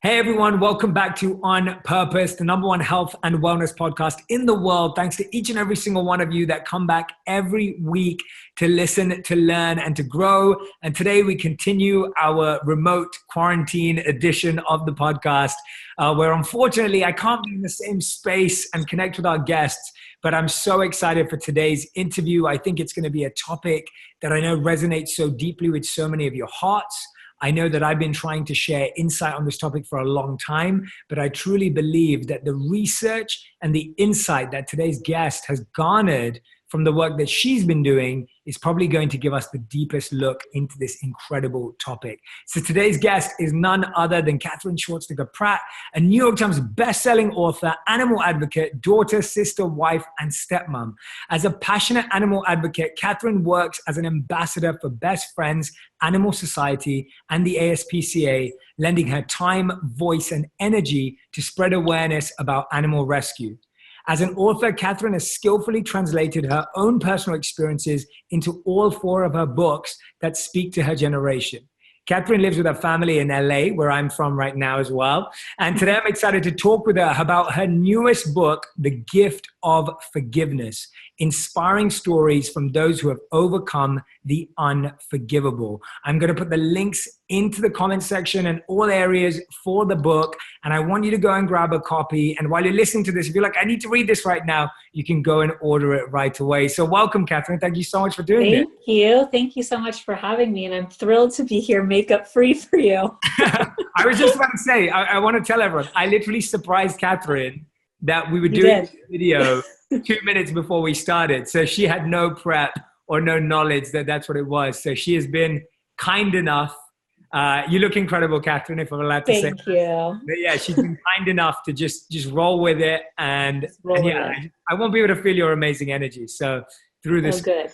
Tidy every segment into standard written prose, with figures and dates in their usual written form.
Hey everyone, welcome back to On Purpose, the number one health and wellness podcast in the world. Thanks to each and every single one of you that come back every week to listen, to learn, and to grow. And today we continue our remote quarantine edition of the podcast, where unfortunately I can't be in the same space and connect with our guests. But I'm so excited for today's interview. I think it's going to be a topic that I know resonates so deeply with so many of your hearts. I know that I've been trying to share insight on this topic for a long time, but I truly believe that the research and the insight that today's guest has garnered from the work that she's been doing is probably going to give us the deepest look into this incredible topic. So today's guest is none other than Katherine Schwarzenegger Pratt, a New York Times best-selling author, animal advocate, daughter, sister, wife, and stepmom. As a passionate animal advocate, Katherine works as an ambassador for Best Friends Animal Society and the ASPCA, lending her time, voice, and energy to spread awareness about animal rescue. As an author, Katherine has skillfully translated her own personal experiences into all 4 of her books that speak to her generation. Katherine lives with her family in LA, where I'm from right now as well. And today I'm excited to talk with her about her newest book, The Gift of Forgiveness, inspiring stories from those who have overcome the unforgivable. I'm going to put the links into the comment section and all areas for the book. And I want you to go and grab a copy. And while you're listening to this, if you're like, I need to read this right now, you can go and order it right away. So welcome, Katherine. Thank you so much for doing this. Thank you. Thank you so much for having me. And I'm thrilled to be here makeup free for you. I was just about to say, I want to tell everyone, I literally surprised Katherine that we were doing this video 2 minutes before we started. So she had no prep or no knowledge that that's what it was. So she has been kind enough. You look incredible, Katherine, if I'm allowed to say. Thank you. But yeah, she's been kind enough to just roll with it. And yeah, I want people to feel your amazing energy. So through this. Oh, good.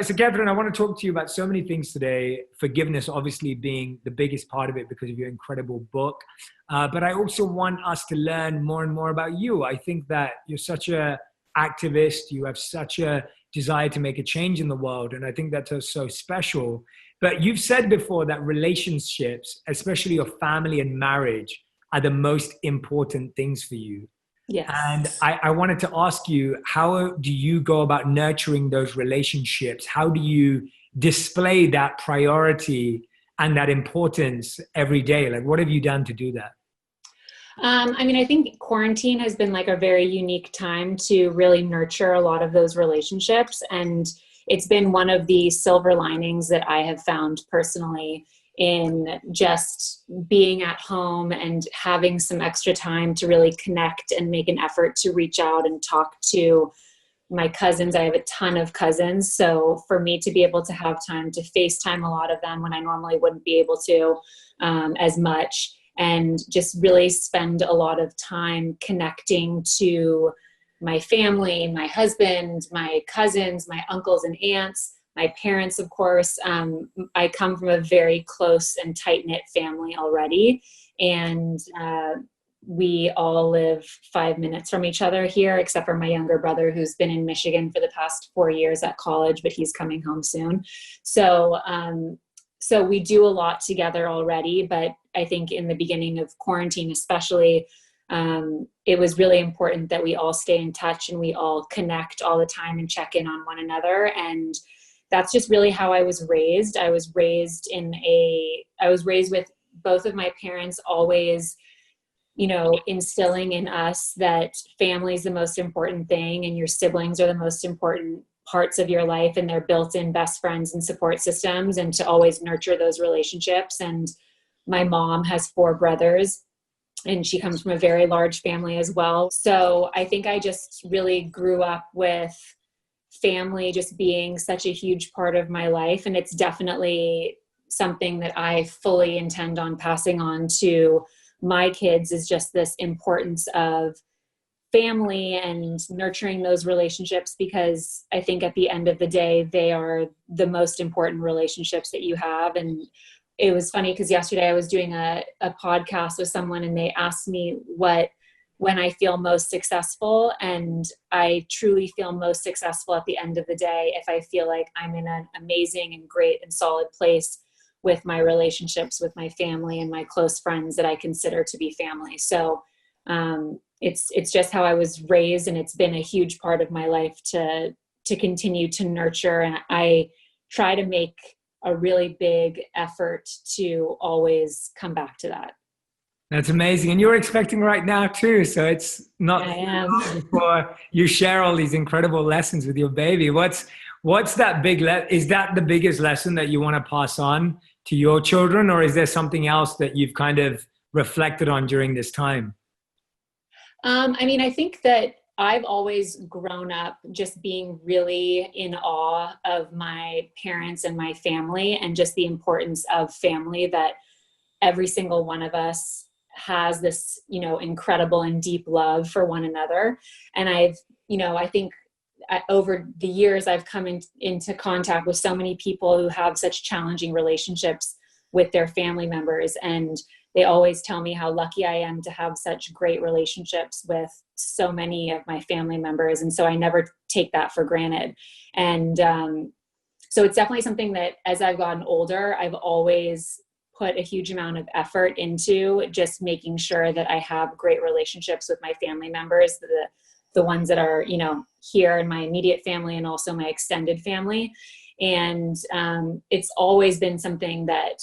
So Katherine, I want to talk to you about so many things today. Forgiveness obviously being the biggest part of it because of your incredible book. But I also want us to learn more and more about you. I think that you're such an activist. You have such a desire to make a change in the world. And I think that's so special. But you've said before that relationships, especially your family and marriage, are the most important things for you. Yes. And I wanted to ask you, how do you go about nurturing those relationships? How do you display that priority and that importance every day? Like, what have you done to do that? I think quarantine has been like a very unique time to really nurture a lot of those relationships. And it's been one of the silver linings that I have found personally in just being at home and having some extra time to really connect and make an effort to reach out and talk to my cousins. I have a ton of cousins. So for me to be able to have time to FaceTime a lot of them when I normally wouldn't be able to as much, and just really spend a lot of time connecting to my family, my husband, my cousins, my uncles and aunts, my parents, of course. I come from a very close and tight-knit family already. And we all live 5 minutes from each other here, except for my younger brother, who's been in Michigan for the past 4 years at college, but he's coming home soon. So we do a lot together already. But I think in the beginning of quarantine, especially, it was really important that we all stay in touch and we all connect all the time and check in on one another. And that's just really how I was raised. I was raised with both of my parents always, instilling in us that family is the most important thing and your siblings are the most important parts of your life, and they're built-in best friends and support systems, and to always nurture those relationships. And my mom has 4 brothers, and she comes from a very large family as well. So I think I just really grew up with family just being such a huge part of my life. And it's definitely something that I fully intend on passing on to my kids, is just this importance of family and nurturing those relationships, because I think at the end of the day, they are the most important relationships that you have. And it was funny because yesterday I was doing a podcast with someone, and they asked me when I feel most successful. And I truly feel most successful at the end of the day if I feel like I'm in an amazing and great and solid place with my relationships with my family and my close friends that I consider to be family. So it's just how I was raised, and it's been a huge part of my life to continue to nurture. And I try to make a really big effort to always come back to that. That's amazing. And you're expecting right now too. So it's not I am. before you share all these incredible lessons with your baby. What's that is that the biggest lesson that you want to pass on to your children, or is there something else that you've kind of reflected on during this time? I mean, I think that I've always grown up just being really in awe of my parents and my family, and just the importance of family, that every single one of us has this, incredible and deep love for one another. And I think over the years, I've come into contact with so many people who have such challenging relationships with their family members. And they always tell me how lucky I am to have such great relationships with so many of my family members. And so I never take that for granted. And so it's definitely something that as I've gotten older, I've always put a huge amount of effort into just making sure that I have great relationships with my family members, the ones that are, here in my immediate family and also my extended family. And it's always been something that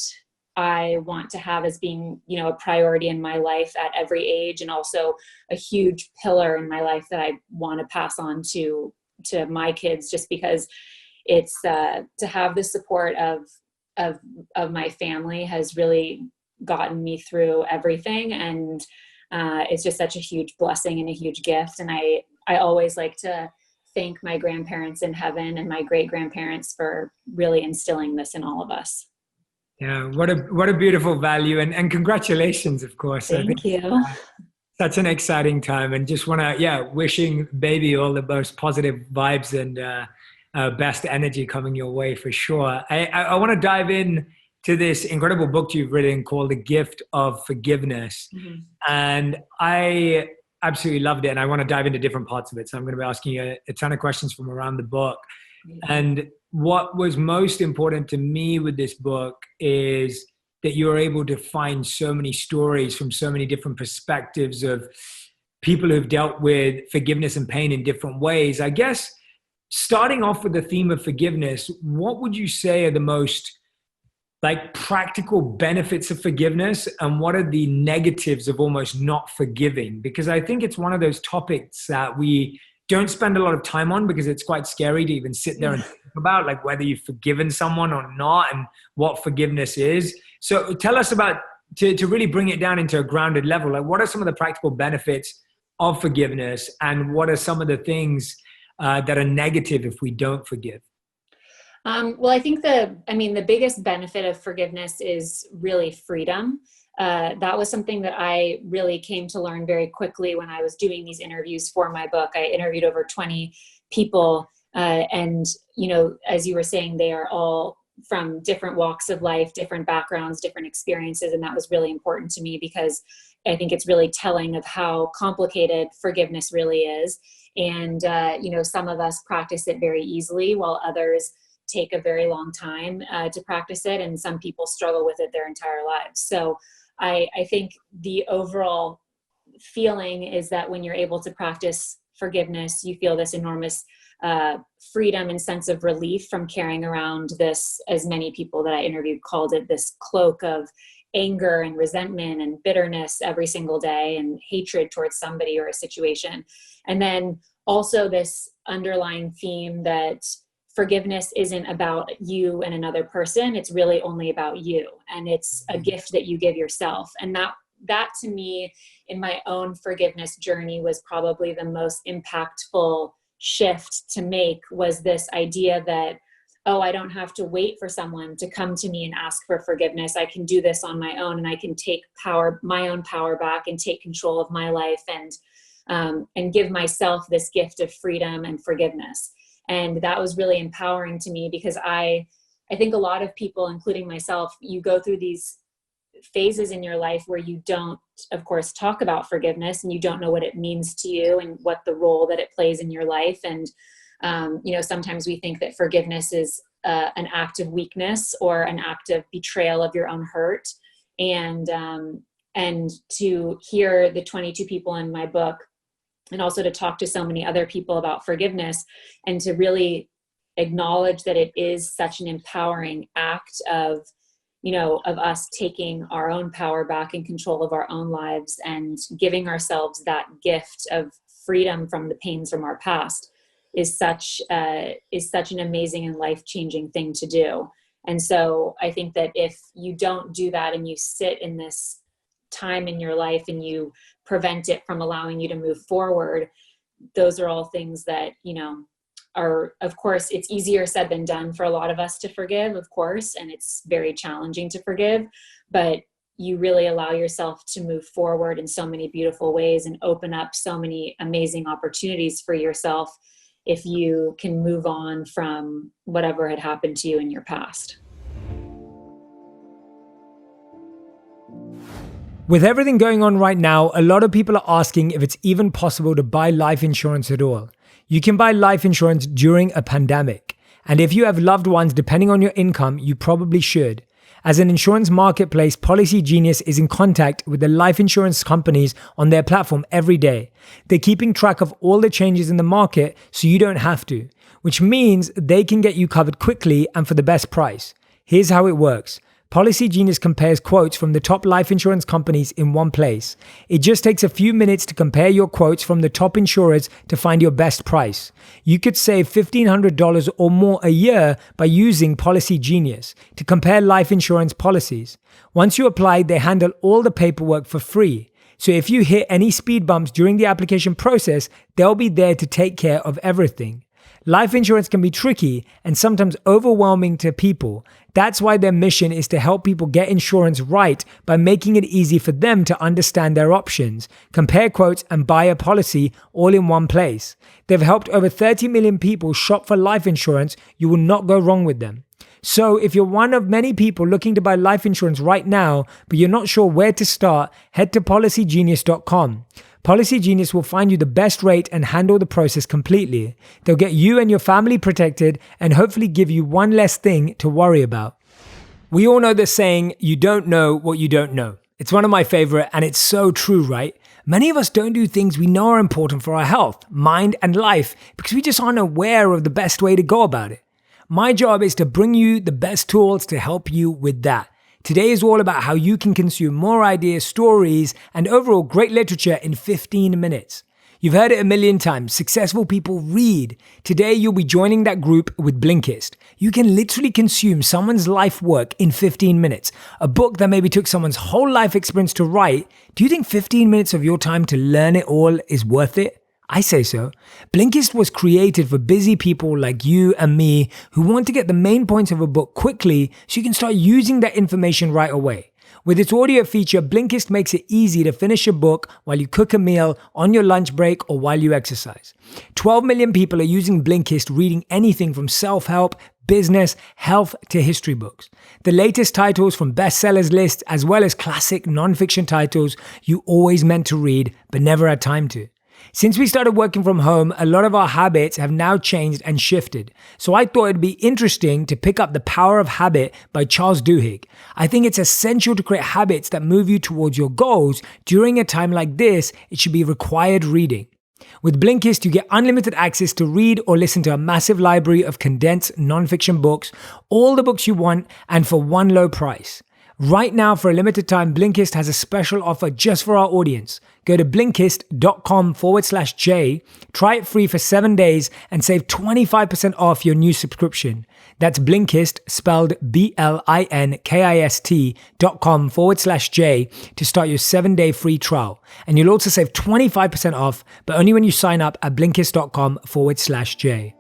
I want to have as being, a priority in my life at every age, and also a huge pillar in my life that I want to pass on to my kids, just because it's to have the support of my family has really gotten me through everything. And it's just such a huge blessing and a huge gift. And I always like to thank my grandparents in heaven and my great grandparents for really instilling this in all of us. Yeah, what a beautiful value, and congratulations, of course. Thank you. Such an exciting time, and just want to, wishing baby all the most positive vibes and best energy coming your way for sure. I want to dive in to this incredible book you've written called The Gift of Forgiveness. Mm-hmm. And I absolutely loved it. And I want to dive into different parts of it. So I'm going to be asking you a ton of questions from around the book. Mm-hmm. And what was most important to me with this book is that you were able to find so many stories from so many different perspectives of people who've dealt with forgiveness and pain in different ways. I guess starting off with the theme of forgiveness, what would you say are the most practical benefits of forgiveness, and what are the negatives of almost not forgiving? Because I think it's one of those topics that we don't spend a lot of time on, because it's quite scary to even sit there and think about whether you've forgiven someone or not and what forgiveness is. So tell us about, to really bring it down into a grounded level, what are some of the practical benefits of forgiveness, and what are some of the things that are negative if we don't forgive? Well, I think the biggest benefit of forgiveness is really freedom. That was something that I really came to learn very quickly when I was doing these interviews for my book. I interviewed over 20 people, and, as you were saying, they are all from different walks of life, different backgrounds, different experiences. And that was really important to me, because I think it's really telling of how complicated forgiveness really is. And, some of us practice it very easily, while others take a very long time to practice it. And some people struggle with it their entire lives. So I think the overall feeling is that when you're able to practice forgiveness, you feel this enormous freedom and sense of relief from carrying around this, as many people that I interviewed called it, this cloak of anger and resentment and bitterness every single day, and hatred towards somebody or a situation. And then also this underlying theme that forgiveness isn't about you and another person. It's really only about you. And it's a gift that you give yourself. And that to me, in my own forgiveness journey, was probably the most impactful shift to make, was this idea that, I don't have to wait for someone to come to me and ask for forgiveness. I can do this on my own, and I can take my own power back, and take control of my life, and give myself this gift of freedom and forgiveness. And that was really empowering to me, because I think a lot of people, including myself, you go through these phases in your life where you don't, of course, talk about forgiveness, and you don't know what it means to you and what the role that it plays in your life. And, sometimes we think that forgiveness is an act of weakness or an act of betrayal of your own hurt. And to hear the 22 people in my book, and also to talk to so many other people about forgiveness, and to really acknowledge that it is such an empowering act of, of us taking our own power back and control of our own lives and giving ourselves that gift of freedom from the pains from our past is such an amazing and life-changing thing to do. And so I think that if you don't do that and you sit in this time in your life and you prevent it from allowing you to move forward, those are all things that, are, of course, it's easier said than done for a lot of us to forgive, of course, and it's very challenging to forgive, but you really allow yourself to move forward in so many beautiful ways and open up so many amazing opportunities for yourself if you can move on from whatever had happened to you in your past. With everything going on right now, a lot of people are asking if it's even possible to buy life insurance at all. You can buy life insurance during a pandemic. And if you have loved ones, depending on your income, you probably should. As an insurance marketplace, Policygenius is in contact with the life insurance companies on their platform every day. They're keeping track of all the changes in the market so you don't have to, which means they can get you covered quickly and for the best price. Here's how it works. Policygenius compares quotes from the top life insurance companies in one place. It just takes a few minutes to compare your quotes from the top insurers to find your best price. You could save $1,500 or more a year by using Policygenius to compare life insurance policies. Once you apply, they handle all the paperwork for free. So if you hit any speed bumps during the application process, they'll be there to take care of everything. Life insurance can be tricky and sometimes overwhelming to people. That's why their mission is to help people get insurance right by making it easy for them to understand their options, compare quotes, and buy a policy all in one place. They've helped over 30 million people shop for life insurance. You will not go wrong with them. So if you're one of many people looking to buy life insurance right now, but you're not sure where to start, head to policygenius.com. Policygenius will find you the best rate and handle the process completely. They'll get you and your family protected and hopefully give you one less thing to worry about. We all know the saying, you don't know what you don't know. It's one of my favorite, and it's so true, right? Many of us don't do things we know are important for our health, mind, and life because we just aren't aware of the best way to go about it. My job is to bring you the best tools to help you with that. Today is all about how you can consume more ideas, stories, and overall great literature in 15 minutes. You've heard it a million times. Successful people read. Today, you'll be joining that group with Blinkist. You can literally consume someone's life work in 15 minutes. A book that maybe took someone's whole life experience to write. Do you think 15 minutes of your time to learn it all is worth it? I say so. Blinkist was created for busy people like you and me who want to get the main points of a book quickly so you can start using that information right away. With its audio feature, Blinkist makes it easy to finish a book while you cook a meal, on your lunch break, or while you exercise. 12 million people are using Blinkist, reading anything from self-help, business, health to history books. The latest titles from bestsellers lists, as well as classic non-fiction titles you always meant to read but never had time to. Since we started working from home, a lot of our habits have now changed and shifted. So I thought it'd be interesting to pick up The Power of Habit by Charles Duhigg. I think it's essential to create habits that move you towards your goals. During a time like this, it should be required reading. With Blinkist, you get unlimited access to read or listen to a massive library of condensed non-fiction books, all the books you want, and for one low price. Right now, for a limited time, Blinkist has a special offer just for our audience. Go to Blinkist.com/J, try it free for 7 days, and save 25% off your new subscription. That's Blinkist, spelled Blinkist.com/J to start your 7-day free trial. And you'll also save 25% off, but only when you sign up at Blinkist.com/J.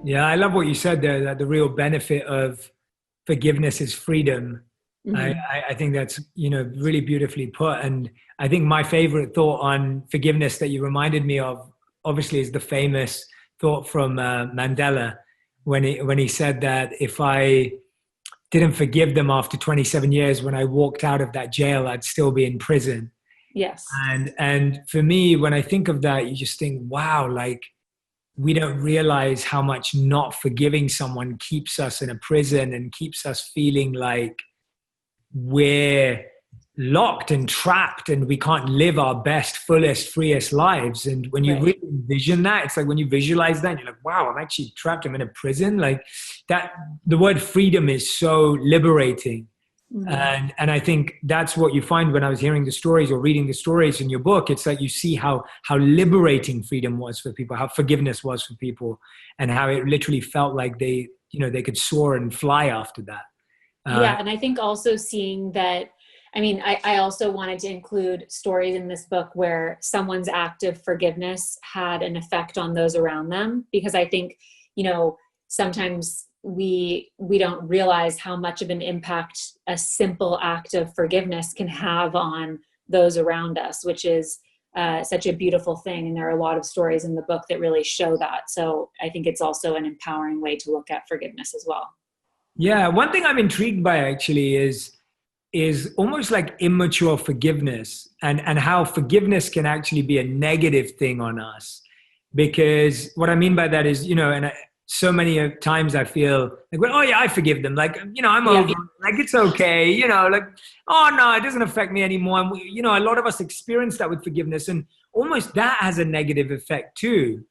Yeah, I love what you said there, that the real benefit of forgiveness is freedom. Mm-hmm. I think that's, really beautifully put. And I think my favorite thought on forgiveness that you reminded me of, obviously, is the famous thought from Mandela when he said that if I didn't forgive them after 27 years, when I walked out of that jail, I'd still be in prison. Yes. And for me, when I think of that, you just think, wow, like we don't realize how much not forgiving someone keeps us in a prison and keeps us feeling like we're locked and trapped and we can't live our best, fullest, freest lives. And when you really envision that, it's like when you visualize that, you're like, wow, I'm actually trapped. I'm in a prison. Like that, the word freedom is so liberating. Mm-hmm. And I think that's what you find when I was hearing the stories or reading the stories in your book. It's like you see how liberating freedom was for people, how forgiveness was for people, and how it literally felt like they could soar and fly after that. Yeah. And I think also seeing that, I mean, I also wanted to include stories in this book where someone's act of forgiveness had an effect on those around them, because I think, sometimes we don't realize how much of an impact a simple act of forgiveness can have on those around us, which is such a beautiful thing. And there are a lot of stories in the book that really show that. So I think it's also an empowering way to look at forgiveness as well. Yeah. One thing I'm intrigued by actually is almost like immature forgiveness and how forgiveness can actually be a negative thing on us. Because what I mean by that is, so many times I feel like, well, oh yeah, I forgive them. Like, I'm over, like, it's okay, like, oh no, it doesn't affect me anymore. And we, a lot of us experience that with forgiveness, and almost that has a negative effect too,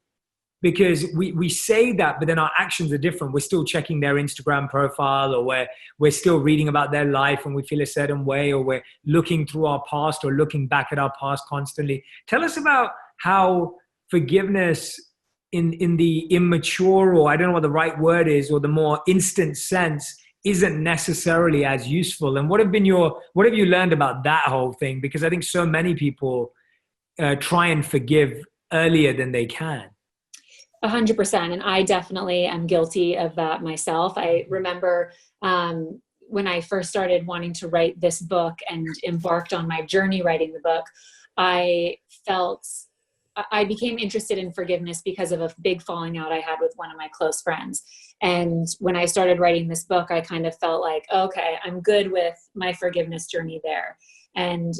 because we say that, but then our actions are different. We're still checking their Instagram profile, or we're still reading about their life and we feel a certain way, or we're looking through our past or looking back at our past constantly. Tell us about how forgiveness in the immature, or I don't know what the right word is, or the more instant sense isn't necessarily as useful. And what have you learned about that whole thing? Because I think so many people try and forgive earlier than they can. 100%. And I definitely am guilty of that myself. I remember when I first started wanting to write this book and embarked on my journey writing the book, I became interested in forgiveness because of a big falling out I had with one of my close friends. And when I started writing this book, I kind of felt like, okay, I'm good with my forgiveness journey there. And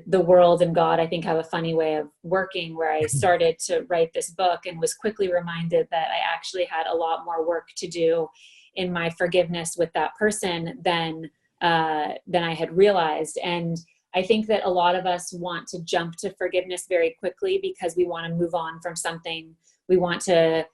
the world and God, I think, have a funny way of working, where I started to write this book and was quickly reminded that I actually had a lot more work to do in my forgiveness with that person than I had realized. And I think that a lot of us want to jump to forgiveness very quickly because we want to move on from something. We want to,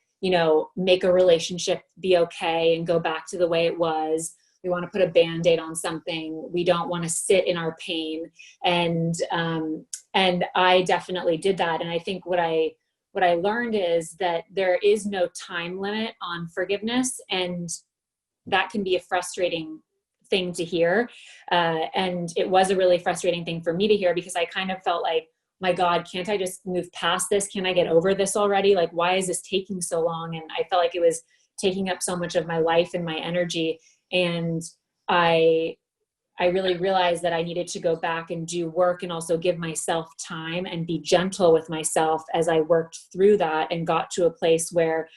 make a relationship be okay and go back to the way it was. We want to put a Band-Aid on something. We don't want to sit in our pain. And I definitely did that. And I think what I learned is that there is no time limit on forgiveness. And that can be a frustrating thing to hear. And it was a really frustrating thing for me to hear, because I kind of felt like, my God, can't I just move past this? Can I get over this already? Like, why is this taking so long? And I felt like it was taking up so much of my life and my energy. And I really realized that I needed to go back and do work and also give myself time and be gentle with myself as I worked through that and got to a place where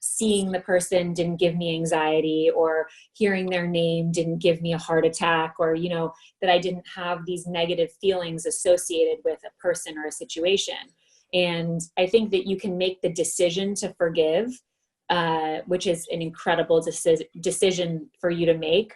seeing the person didn't give me anxiety, or hearing their name didn't give me a heart attack, or, that I didn't have these negative feelings associated with a person or a situation. And I think that you can make the decision to forgive, which is an incredible decision for you to make.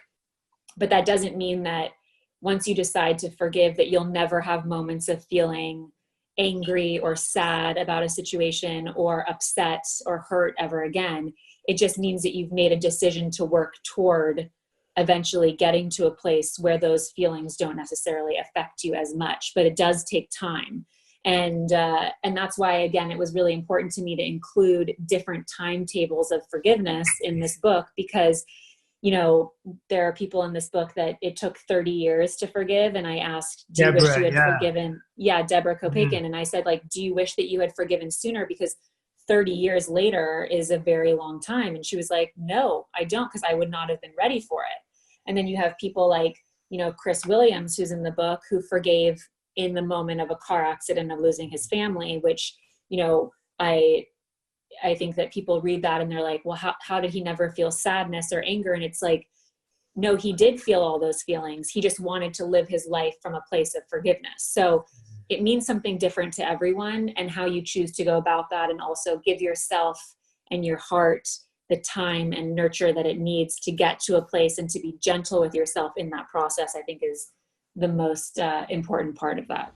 But that doesn't mean that once you decide to forgive, that you'll never have moments of feeling angry or sad about a situation or upset or hurt ever again. It just means that you've made a decision to work toward eventually getting to a place where those feelings don't necessarily affect you as much, but it does take time. And that's why, again, it was really important to me to include different timetables of forgiveness in this book, because there are people in this book that it took 30 years to forgive. And I asked, do you wish you had forgiven? Yeah, Deborah Kopakin. And I said, do you wish that you had forgiven sooner? Because 30 years later is a very long time. And she was like, no, I don't, because I would not have been ready for it. And then you have people like, Chris Williams, who's in the book, who forgave in the moment of a car accident of losing his family, which, I think that people read that and they're like, well, how did he never feel sadness or anger? And it's like, no, he did feel all those feelings. He just wanted to live his life from a place of forgiveness. So it means something different to everyone, and how you choose to go about that, and also give yourself and your heart the time and nurture that it needs to get to a place, and to be gentle with yourself in that process, I think is the most important part of that.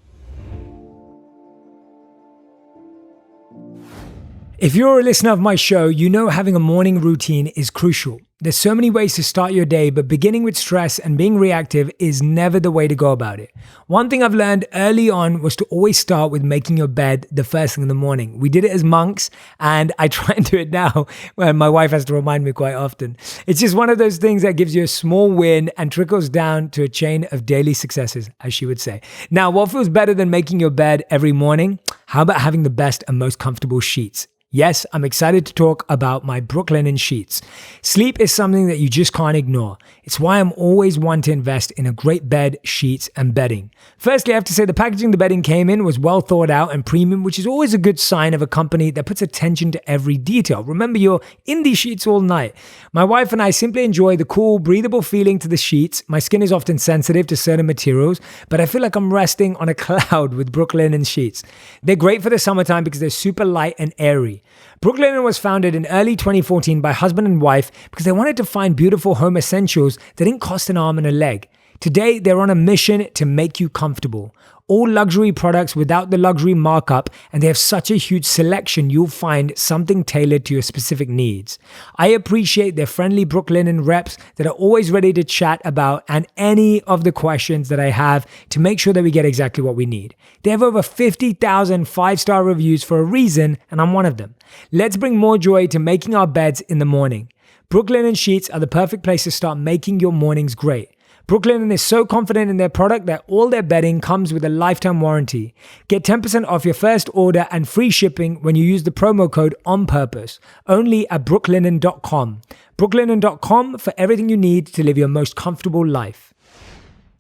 If you're a listener of my show, you know having a morning routine is crucial. There's so many ways to start your day, but beginning with stress and being reactive is never the way to go about it. One thing I've learned early on was to always start with making your bed the first thing in the morning. We did it as monks, and I try and do it now when my wife has to remind me quite often. It's just one of those things that gives you a small win and trickles down to a chain of daily successes, as she would say. Now, what feels better than making your bed every morning? How about having the best and most comfortable sheets? Yes, I'm excited to talk about my Brooklinen sheets. Sleep is something that you just can't ignore. It's why I'm always one to invest in a great bed, sheets, and bedding. Firstly, I have to say the packaging the bedding came in was well thought out and premium, which is always a good sign of a company that puts attention to every detail. Remember, you're in these sheets all night. My wife and I simply enjoy the cool, breathable feeling to the sheets. My skin is often sensitive to certain materials, but I feel like I'm resting on a cloud with Brooklinen sheets. They're great for the summertime because they're super light and airy. Brooklinen was founded in early 2014 by husband and wife because they wanted to find beautiful home essentials that didn't cost an arm and a leg. Today, they're on a mission to make you comfortable. All luxury products without the luxury markup, and they have such a huge selection, you'll find something tailored to your specific needs. I appreciate their friendly Brooklinen reps that are always ready to chat about and any of the questions that I have to make sure that we get exactly what we need. They have over 50,000 five-star reviews for a reason, and I'm one of them. Let's bring more joy to making our beds in the morning. Brooklinen sheets are the perfect place to start making your mornings great. Brooklinen is so confident in their product that all their bedding comes with a lifetime warranty. Get 10% off your first order and free shipping when you use the promo code ONPURPOSE, only at brooklinen.com. Brooklinen.com for everything you need to live your most comfortable life.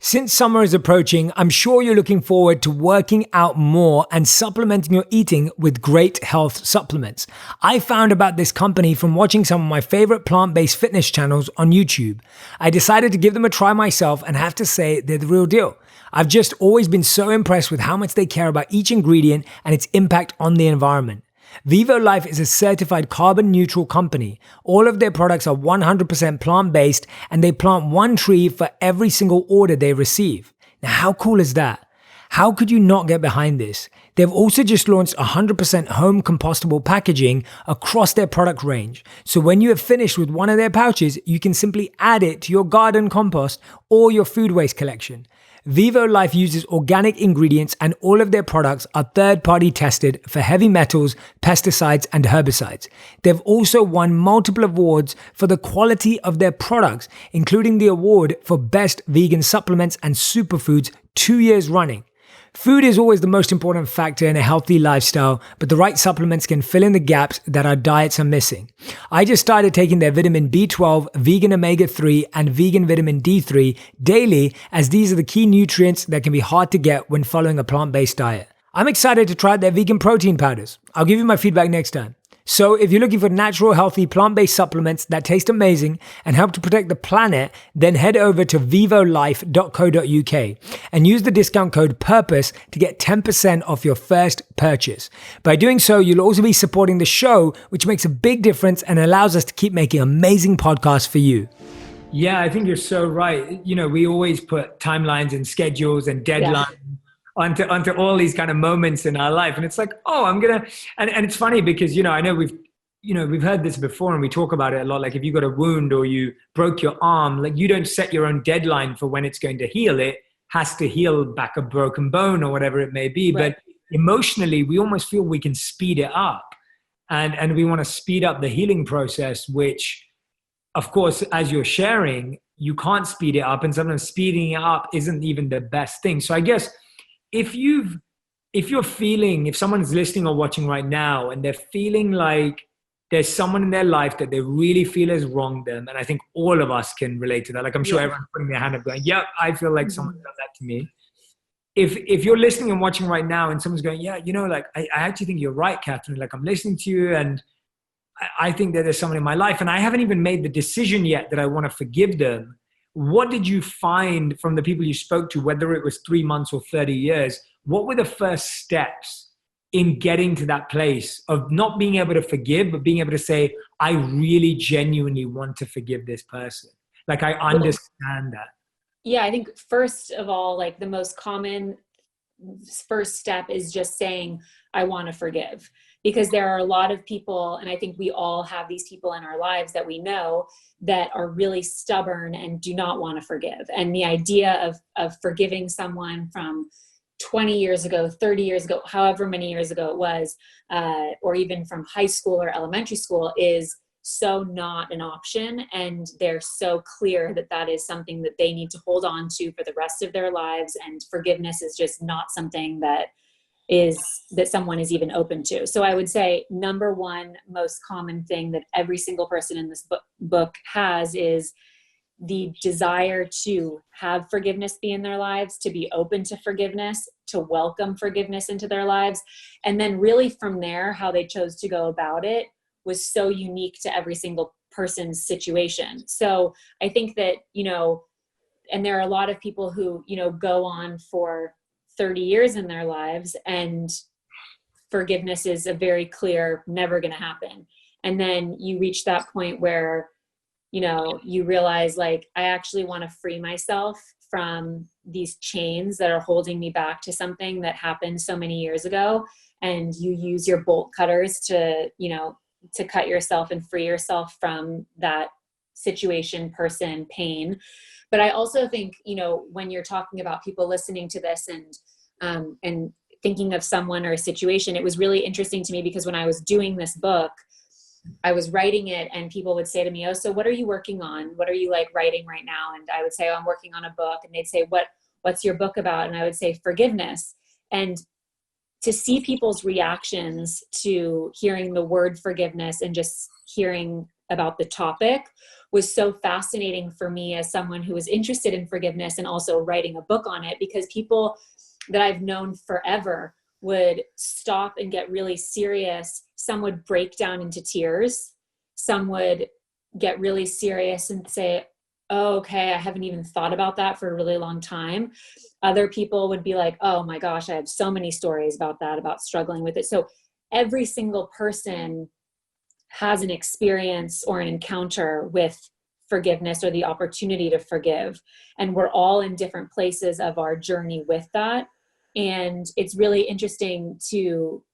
Since summer is approaching, I'm sure you're looking forward to working out more and supplementing your eating with great health supplements. I found about this company from watching some of my favorite plant-based fitness channels on YouTube. I decided to give them a try myself and have to say they're the real deal. I've just always been so impressed with how much they care about each ingredient and its impact on the environment. Vivo Life is a certified carbon neutral company. All of their products are 100% plant-based, and they plant one tree for every single order they receive. Now, how cool is that? How could you not get behind this? They've also just launched 100% home compostable packaging across their product range. So when you have finished with one of their pouches, you can simply add it to your garden compost or your food waste collection. Vivo Life uses organic ingredients, and all of their products are third-party tested for heavy metals, pesticides, and herbicides. They've also won multiple awards for the quality of their products, including the award for Best Vegan Supplements and Superfoods 2 years running. Food is always the most important factor in a healthy lifestyle, but the right supplements can fill in the gaps that our diets are missing. I just started taking their vitamin B12, vegan omega-3, and vegan vitamin D3 daily, as these are the key nutrients that can be hard to get when following a plant-based diet. I'm excited to try their vegan protein powders. I'll give you my feedback next time. So if you're looking for natural, healthy, plant-based supplements that taste amazing and help to protect the planet, then head over to vivolife.co.uk and use the discount code PURPOSE to get 10% off your first purchase. By doing so, you'll also be supporting the show, which makes a big difference and allows us to keep making amazing podcasts for you. Yeah, I think you're so right. You know, we always put timelines and schedules and deadlines. Yeah. Onto all these kind of moments in our life. And it's like, oh, I'm going to, and it's funny because, you know, I know we've heard this before and we talk about it a lot. Like if you got a wound or you broke your arm, like you don't set your own deadline for when it's going to heal. It has to heal back a broken bone or whatever it may be. Right. But emotionally, we almost feel we can speed it up and we want to speed up the healing process, which of course, as you're sharing, you can't speed it up. And sometimes speeding it up isn't even the best thing. So I guess, if someone's listening or watching right now and they're feeling like there's someone in their life that they really feel has wronged them, and I think all of us can relate to that. Like I'm sure everyone's putting their hand up going, yep, I feel like someone does that to me. If you're listening and watching right now and someone's going, yeah, you know, like I actually think you're right, Katherine. Like I'm listening to you and I think that there's someone in my life and I haven't even made the decision yet that I want to forgive them. What did you find from the people you spoke to, whether it was 3 months or 30 years? what were the first steps in getting to that place of not being able to forgive, but being able to say, I really genuinely want to forgive this person? Like, I understand that. Yeah, I think first of all, like the most common first step is just saying, I want to forgive. Because there are a lot of people, and I think we all have these people in our lives that we know that are really stubborn and do not want to forgive. And the idea of forgiving someone from 20 years ago, 30 years ago, however many years ago it was, or even from high school or elementary school, is so not an option. And they're so clear that that is something that they need to hold on to for the rest of their lives. And forgiveness is just not something that someone is even open to. So I would say number one most common thing that every single person in this book has is the desire to have forgiveness be in their lives, to be open to forgiveness, to welcome forgiveness into their lives. And then really from there, how they chose to go about it was so unique to every single person's situation. So I think that, and there are a lot of people who, go on for 30 years in their lives and forgiveness is a very clear, never going to happen. And then you reach that point where, you realize like, I actually want to free myself from these chains that are holding me back to something that happened so many years ago. And you use your bolt cutters to cut yourself and free yourself from that situation, person, pain. But I also think, when you're talking about people listening to this and thinking of someone or a situation, it was really interesting to me because when I was doing this book, I was writing it and people would say to me, oh, so what are you working on? What are you like writing right now? And I would say, oh, I'm working on a book. And they'd say, what's your book about? And I would say forgiveness. And to see people's reactions to hearing the word forgiveness and just hearing about the topic was so fascinating for me as someone who was interested in forgiveness and also writing a book on it, because people that I've known forever would stop and get really serious. Some would break down into tears. Some would get really serious and say, oh, okay, I haven't even thought about that for a really long time. Other people would be like, oh my gosh, I have so many stories about that, about struggling with it. So every single person has an experience or an encounter with forgiveness or the opportunity to forgive. And we're all in different places of our journey with that. And it's really interesting to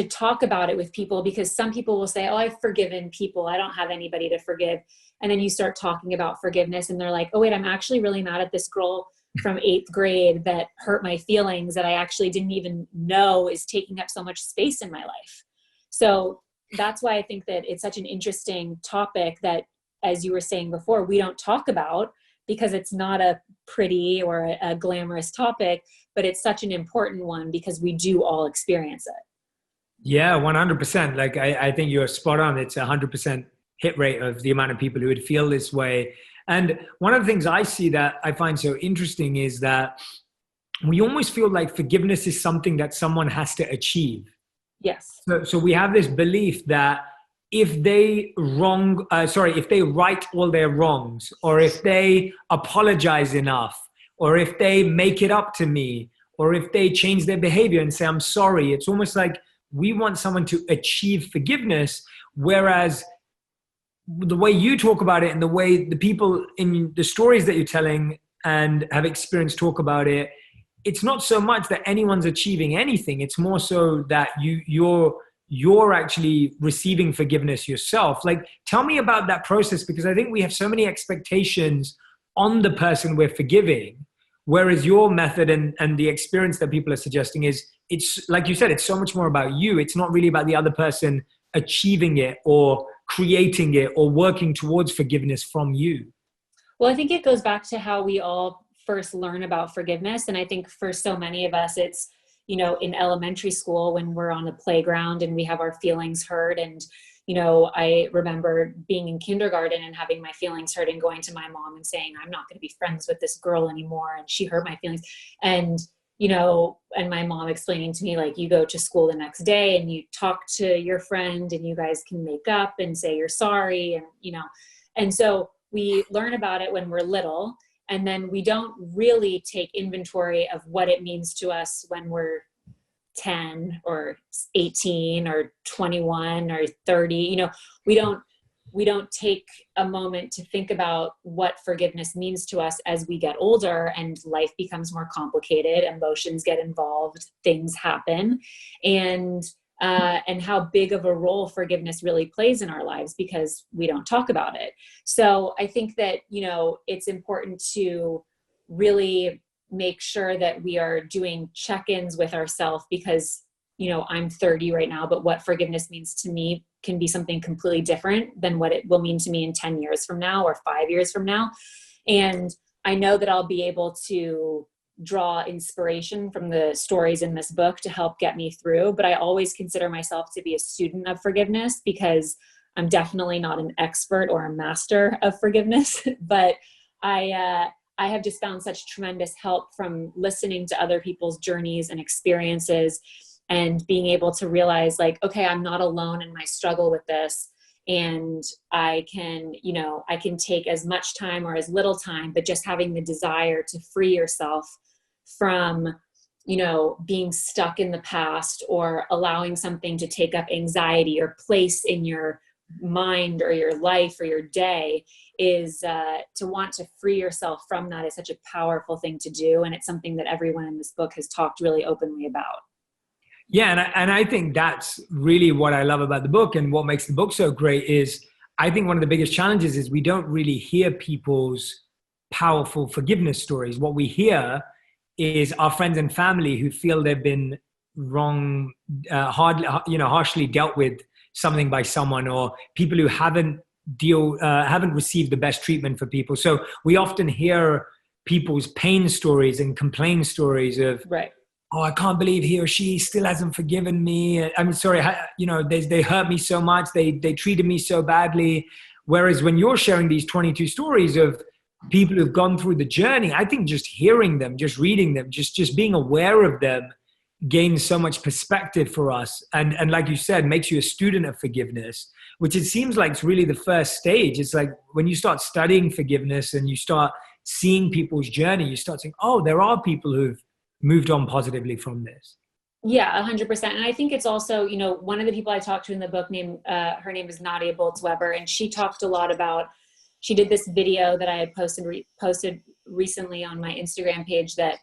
talk about it with people, because some people will say, oh, I've forgiven people, I don't have anybody to forgive. And then you start talking about forgiveness and they're like, oh wait, I'm actually really mad at this girl from 8th grade that hurt my feelings that I actually didn't even know is taking up so much space in my life. So that's why I think that it's such an interesting topic that, as you were saying before, we don't talk about because it's not a pretty or a glamorous topic, but it's such an important one because we do all experience it. Yeah, 100%. Like, I think you're spot on. It's 100% hit rate of the amount of people who would feel this way. And one of the things I see that I find so interesting is that we almost feel like forgiveness is something that someone has to achieve. Yes. So we have this belief that if they right all their wrongs, or if they apologize enough, or if they make it up to me, or if they change their behavior and say, I'm sorry, it's almost like we want someone to achieve forgiveness. Whereas the way you talk about it and the way the people in the stories that you're telling and have experienced talk about it, it's not so much that anyone's achieving anything. It's more so that you're actually receiving forgiveness yourself. Like, tell me about that process, because I think we have so many expectations on the person we're forgiving, whereas your method and the experience that people are suggesting is, it's like you said, it's so much more about you. It's not really about the other person achieving it or creating it or working towards forgiveness from you. Well, I think it goes back to how we all first learn about forgiveness. And I think for so many of us, it's, in elementary school when we're on the playground and we have our feelings hurt. And, I remember being in kindergarten and having my feelings hurt and going to my mom and saying, I'm not going to be friends with this girl anymore. And she hurt my feelings. And, and my mom explaining to me, like, you go to school the next day and you talk to your friend and you guys can make up and say you're sorry. And, and so we learn about it when we're little. And then we don't really take inventory of what it means to us when we're 10 or 18 or 21 or 30. You know, we don't take a moment to think about what forgiveness means to us as we get older and life becomes more complicated, emotions get involved, things happen, and how big of a role forgiveness really plays in our lives because we don't talk about it. So I think that, you know, it's important to really make sure that we are doing check-ins with ourselves because, you know, I'm 30 right now, but what forgiveness means to me can be something completely different than what it will mean to me in 10 years from now or 5 years from now. And I know that I'll be able to draw inspiration from the stories in this book to help get me through. But I always consider myself to be a student of forgiveness because I'm definitely not an expert or a master of forgiveness. But I have just found such tremendous help from listening to other people's journeys and experiences and being able to realize like, okay, I'm not alone in my struggle with this. And I can take as much time or as little time, but just having the desire to free yourself from, you know, being stuck in the past or allowing something to take up anxiety or place in your mind or your life or your day is to want to free yourself from that is such a powerful thing to do. And it's something that everyone in this book has talked really openly about. Yeah, and I think that's really what I love about the book, and what makes the book so great is I think one of the biggest challenges is we don't really hear people's powerful forgiveness stories. What we hear is our friends and family who feel they've been wrong, harshly dealt with something by someone, or people who haven't received the best treatment for people. So we often hear people's pain stories and complaint stories of, right. Oh, I can't believe he or she still hasn't forgiven me. I'm sorry, you know, they hurt me so much. They treated me so badly. Whereas when you're sharing these 22 stories of people who've gone through the journey, I think just hearing them, just reading them, just being aware of them gains so much perspective for us. And like you said, makes you a student of forgiveness, which it seems like it's really the first stage. It's like when you start studying forgiveness and you start seeing people's journey, you start saying, oh, there are people who've moved on positively from this. Yeah, 100%. And I think it's also, you know, one of the people I talked to in the book her name is Nadia Boltz-Weber. And she talked a lot about, she did this video that I had posted recently on my Instagram page that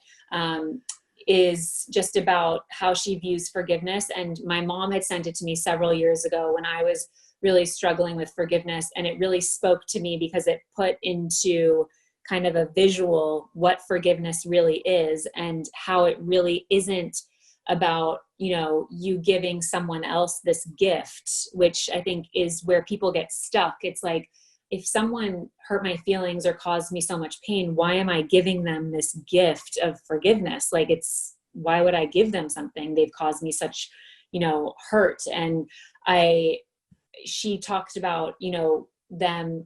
is just about how she views forgiveness. And my mom had sent it to me several years ago when I was really struggling with forgiveness. And it really spoke to me because it put into kind of a visual what forgiveness really is and how it really isn't about, you know, you giving someone else this gift, which I think is where people get stuck. It's like, if someone hurt my feelings or caused me so much pain, why am I giving them this gift of forgiveness? Like, why would I give them something? They've caused me such, you know, hurt. And she talked about, you know,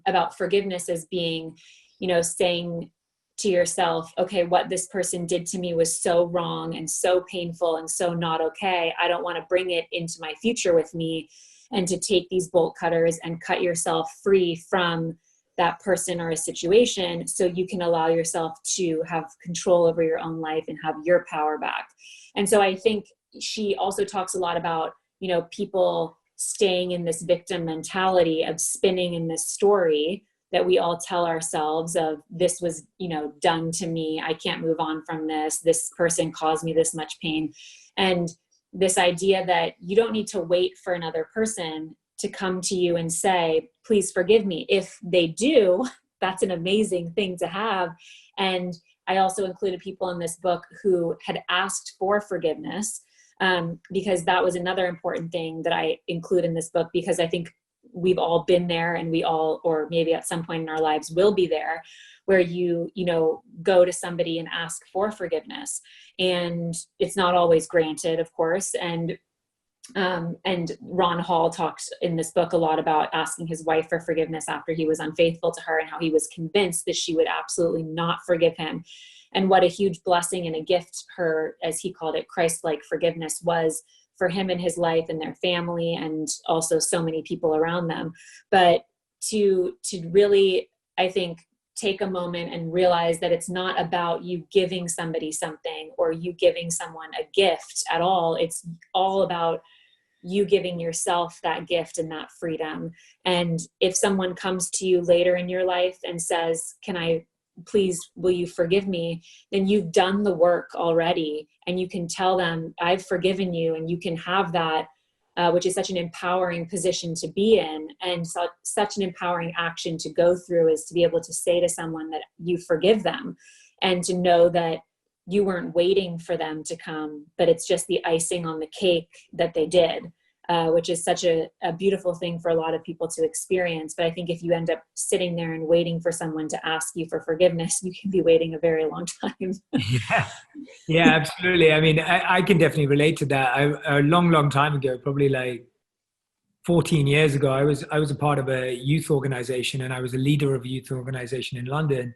about forgiveness as being, you know, saying to yourself, okay, what this person did to me was so wrong and so painful and so not okay. I don't want to bring it into my future with me, and to take these bolt cutters and cut yourself free from that person or a situation so you can allow yourself to have control over your own life and have your power back. And so I think she also talks a lot about, you know, people staying in this victim mentality of spinning in this story that we all tell ourselves of, this was, you know, done to me. I can't move on from this. This person caused me this much pain. And this idea that you don't need to wait for another person to come to you and say, please forgive me. If they do, that's an amazing thing to have. And I also included people in this book who had asked for forgiveness, because that was another important thing that I include in this book, because I think we've all been there, and we all, or maybe at some point in our lives will be there, where you know, go to somebody and ask for forgiveness, and it's not always granted, of course. And Ron Hall talks in this book a lot about asking his wife for forgiveness after he was unfaithful to her, and how he was convinced that she would absolutely not forgive him. And what a huge blessing and a gift her, as he called it, Christ-like forgiveness was for him and his life and their family, and also so many people around them. But to really, I think, take a moment and realize that it's not about you giving somebody something or you giving someone a gift at all. It's all about you giving yourself that gift and that freedom. And if someone comes to you later in your life and says, will you forgive me? Then you've done the work already, and you can tell them, I've forgiven you, and you can have that, which is such an empowering position to be in, and such an empowering action to go through, is to be able to say to someone that you forgive them, and to know that you weren't waiting for them to come, but it's just the icing on the cake that they did, which is such a beautiful thing for a lot of people to experience. But I think if you end up sitting there and waiting for someone to ask you for forgiveness, you can be waiting a very long time. Yeah, absolutely. I mean, I can definitely relate to that. A long time ago, probably like 14 years ago, I was a part of a youth organization, and I was a leader of a youth organization in London.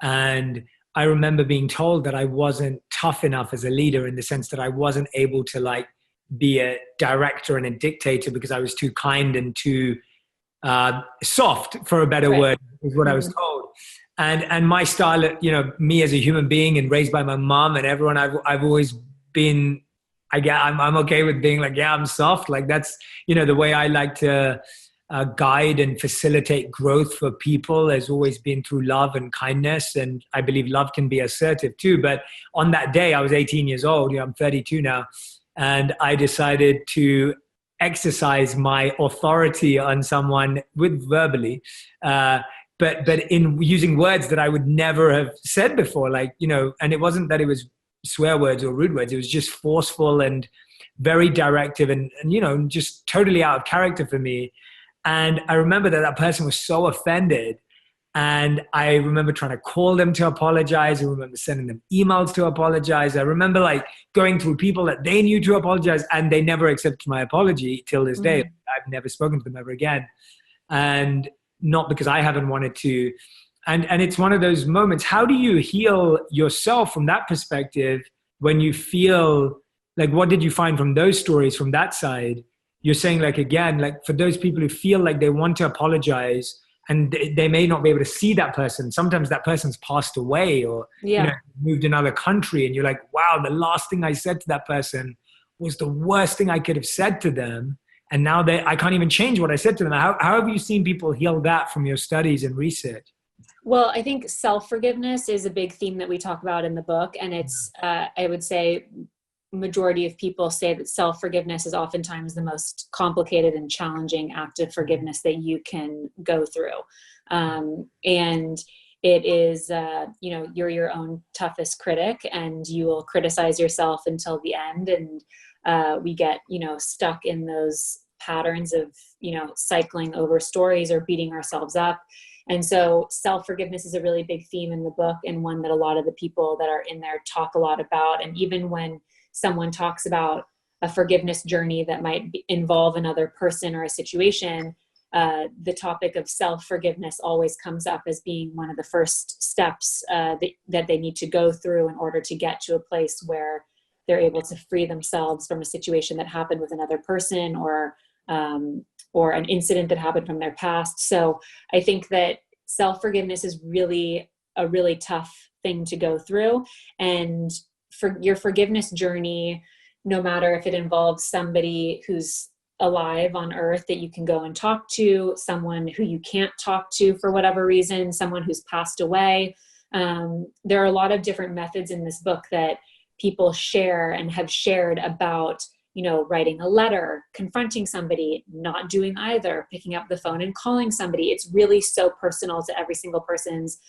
And I remember being told that I wasn't tough enough as a leader, in the sense that I wasn't able to like be a director and a dictator because I was too kind and too soft, for a better word, is what I was told. And my style, me as a human being and raised by my mom and everyone, I've always been, I'm okay with being like, yeah, I'm soft. Like that's, the way I like to guide and facilitate growth for people has always been through love and kindness. And I believe love can be assertive too. But on that day, I was 18 years old, I'm 32 now. And I decided to exercise my authority on someone with verbally, but in using words that I would never have said before, like, and it wasn't that it was swear words or rude words. It was just forceful and very directive and just totally out of character for me. And I remember that person was so offended. And I remember trying to call them to apologize. I remember sending them emails to apologize. I remember like going through people that they knew to apologize, and they never accepted my apology till this day. I've never spoken to them ever again. And not because I haven't wanted to. And it's one of those moments. How do you heal yourself from that perspective when you feel like, what did you find from those stories from that side? You're saying like, again, like for those people who feel like they want to apologize, and they may not be able to see that person. Sometimes that person's passed away or moved to another country, and you're like, wow, the last thing I said to that person was the worst thing I could have said to them. And now I can't even change what I said to them. How have you seen people heal that from your studies and research? Well, I think self-forgiveness is a big theme that we talk about in the book. And it's, I would say, majority of people say that self-forgiveness is oftentimes the most complicated and challenging act of forgiveness that you can go through. And it is, you're your own toughest critic, and you will criticize yourself until the end. And we get, stuck in those patterns of, cycling over stories or beating ourselves up. And so self-forgiveness is a really big theme in the book, and one that a lot of the people that are in there talk a lot about. And even when someone talks about a forgiveness journey that might involve another person or a situation, the topic of self-forgiveness always comes up as being one of the first steps that they need to go through in order to get to a place where they're able to free themselves from a situation that happened with another person or an incident that happened from their past. So I think that self-forgiveness is really a really tough thing to go through. And for your forgiveness journey, no matter if it involves somebody who's alive on earth that you can go and talk to, someone who you can't talk to for whatever reason, someone who's passed away. There are a lot of different methods in this book that people share and have shared about, writing a letter, confronting somebody, not doing either, picking up the phone and calling somebody. It's really so personal to every single person's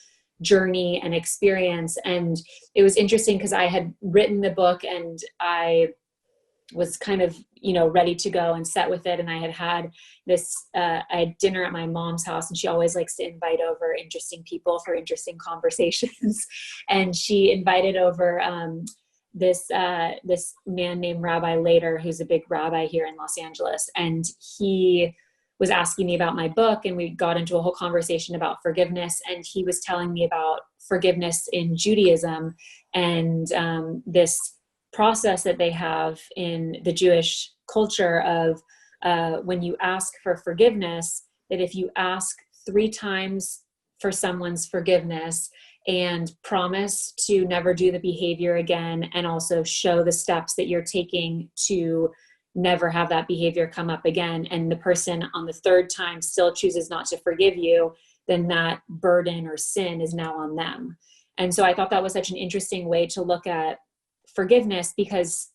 journey and experience. And it was interesting because I had written the book and I was kind of, ready to go and set with it. And I had this, I had dinner at my mom's house, and she always likes to invite over interesting people for interesting conversations. And she invited over this man named Rabbi Later, who's a big rabbi here in Los Angeles. And he was asking me about my book, and we got into a whole conversation about forgiveness. And he was telling me about forgiveness in Judaism and this process that they have in the Jewish culture of when you ask for forgiveness, that if you ask 3 times for someone's forgiveness and promise to never do the behavior again, and also show the steps that you're taking to never have that behavior come up again, and the person on the third time still chooses not to forgive you, then that burden or sin is now on them. And so I thought that was such an interesting way to look at forgiveness, because,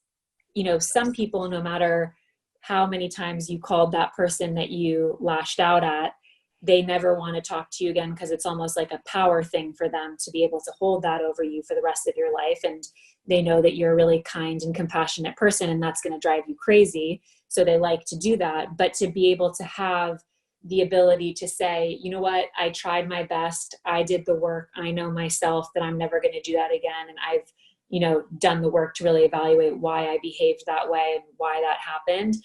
you know, some people, no matter how many times you called that person that you lashed out at, they never want to talk to you again, because it's almost like a power thing for them to be able to hold that over you for the rest of your life. And they know that you're a really kind and compassionate person, and that's going to drive you crazy. So they like to do that. But to be able to have the ability to say, you know what, I tried my best. I did the work. I know myself that I'm never going to do that again. And I've, you know, done the work to really evaluate why I behaved that way and why that happened.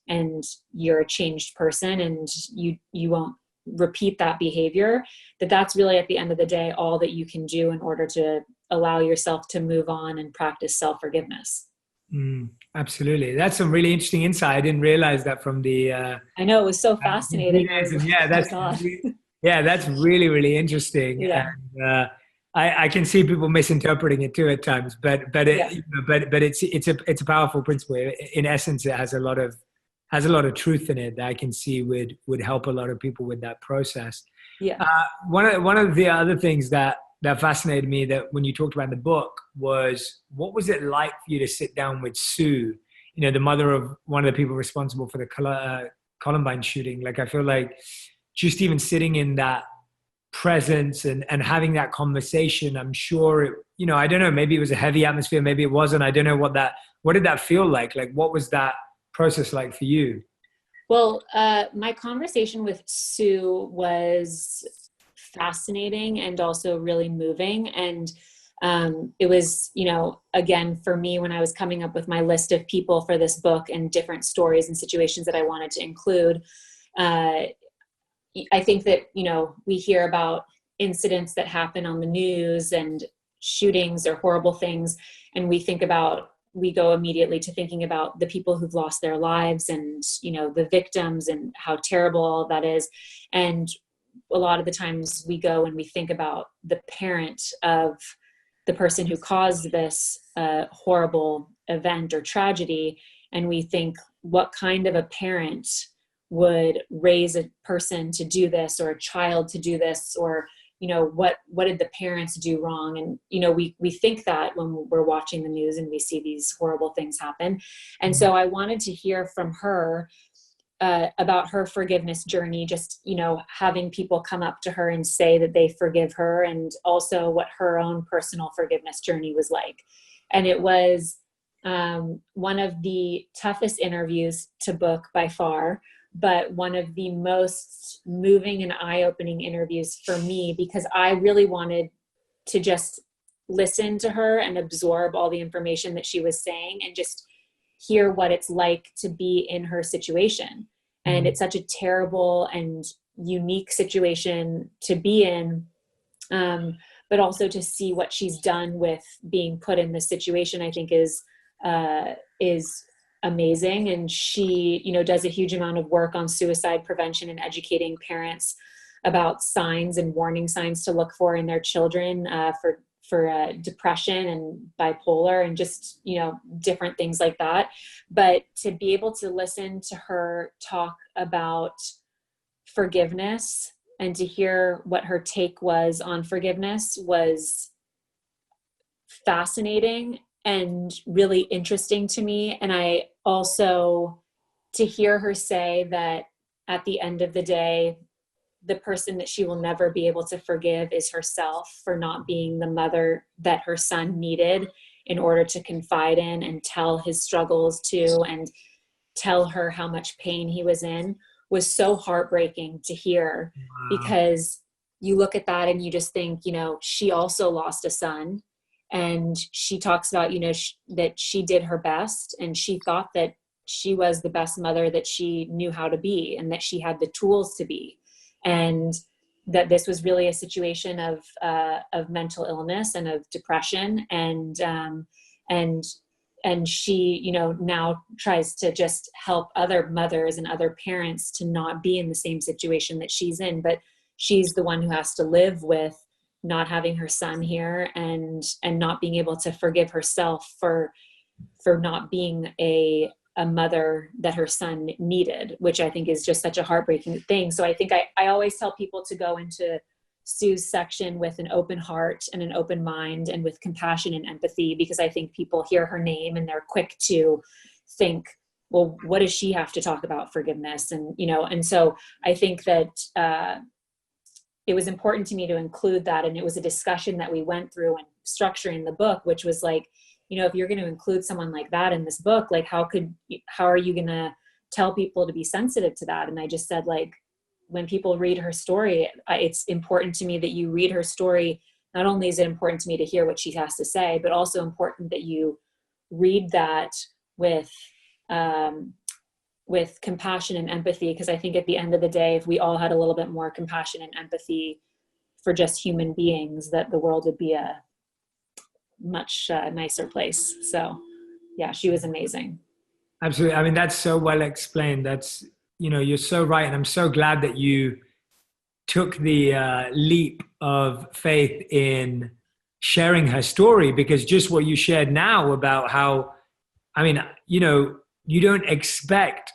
And you're a changed person, and you won't repeat that behavior. That's really, at the end of the day, all that you can do in order to allow yourself to move on and practice self-forgiveness. Absolutely. That's some really interesting insight. I didn't realize that from the I know, it was so fascinating. That's really, really interesting. Yeah. And I can see people misinterpreting it too at times, but it's a powerful principle. In essence, it has a lot of truth in it that I can see would help a lot of people with that process. Yeah. One of the other things that fascinated me, that when you talked about in the book, was what was it like for you to sit down with Sue, you know, the mother of one of the people responsible for the Columbine shooting? Like, I feel like just even sitting in that presence and having that conversation, I'm sure it, you know, I don't know, maybe it was a heavy atmosphere, maybe it wasn't. I don't know what did that feel like? Like, what was that process like for you? Well, my conversation with Sue was fascinating and also really moving. And it was, you know, again, for me, when I was coming up with my list of people for this book and different stories and situations that I wanted to include, I think that, you know, we hear about incidents that happen on the news and shootings or horrible things, and we go immediately to thinking about the people who've lost their lives and, you know, the victims and how terrible all of that is. And a lot of the times we go and we think about the parent of the person who caused this horrible event or tragedy, and we think, what kind of a parent would raise a person to do this, or a child to do this, or, you know, what did the parents do wrong? And, you know, we think that when we're watching the news and we see these horrible things happen. And so I wanted to hear from her about her forgiveness journey, just, you know, having people come up to her and say that they forgive her, and also what her own personal forgiveness journey was like. And it was one of the toughest interviews to book by far, but one of the most moving and eye-opening interviews for me, because I really wanted to just listen to her and absorb all the information that she was saying and just hear what it's like to be in her situation. And it's such a terrible and unique situation to be in, but also to see what she's done with being put in this situation, I think is amazing. And she, you know, does a huge amount of work on suicide prevention and educating parents about signs and warning signs to look for in their children for depression and bipolar and just, you know, different things like that. But to be able to listen to her talk about forgiveness and to hear what her take was on forgiveness was fascinating and really interesting to me. And I also, to hear her say that at the end of the day, the person that she will never be able to forgive is herself for not being the mother that her son needed in order to confide in and tell his struggles to, and tell her how much pain he was in, was so heartbreaking to hear. Wow. Because you look at that and you just think, you know, she also lost a son, and she talks about, you know, that she did her best, and she thought that she was the best mother that she knew how to be, and that she had the tools to be. And that this was really a situation of mental illness and of depression. And she, you know, now tries to just help other mothers and other parents to not be in the same situation that she's in. But she's the one who has to live with not having her son here and not being able to forgive herself for not being a mother that her son needed, which I think is just such a heartbreaking thing. So I think I always tell people to go into Sue's section with an open heart and an open mind and with compassion and empathy, because I think people hear her name and they're quick to think, well, what does she have to talk about forgiveness? And, and so I think that it was important to me to include that. And it was a discussion that we went through when structuring the book, which was like, if you're going to include someone like that in this book, like how are you going to tell people to be sensitive to that? And I just said, like, when people read her story, it's important to me that you read her story. Not only is it important to me to hear what she has to say, but also important that you read that with compassion and empathy. Because I think at the end of the day, if we all had a little bit more compassion and empathy for just human beings, that the world would be a much nicer place. So yeah, she was amazing. Absolutely. I mean, that's so well explained. That's, you're so right. And I'm so glad that you took the leap of faith in sharing her story, because just what you shared now about how, you don't expect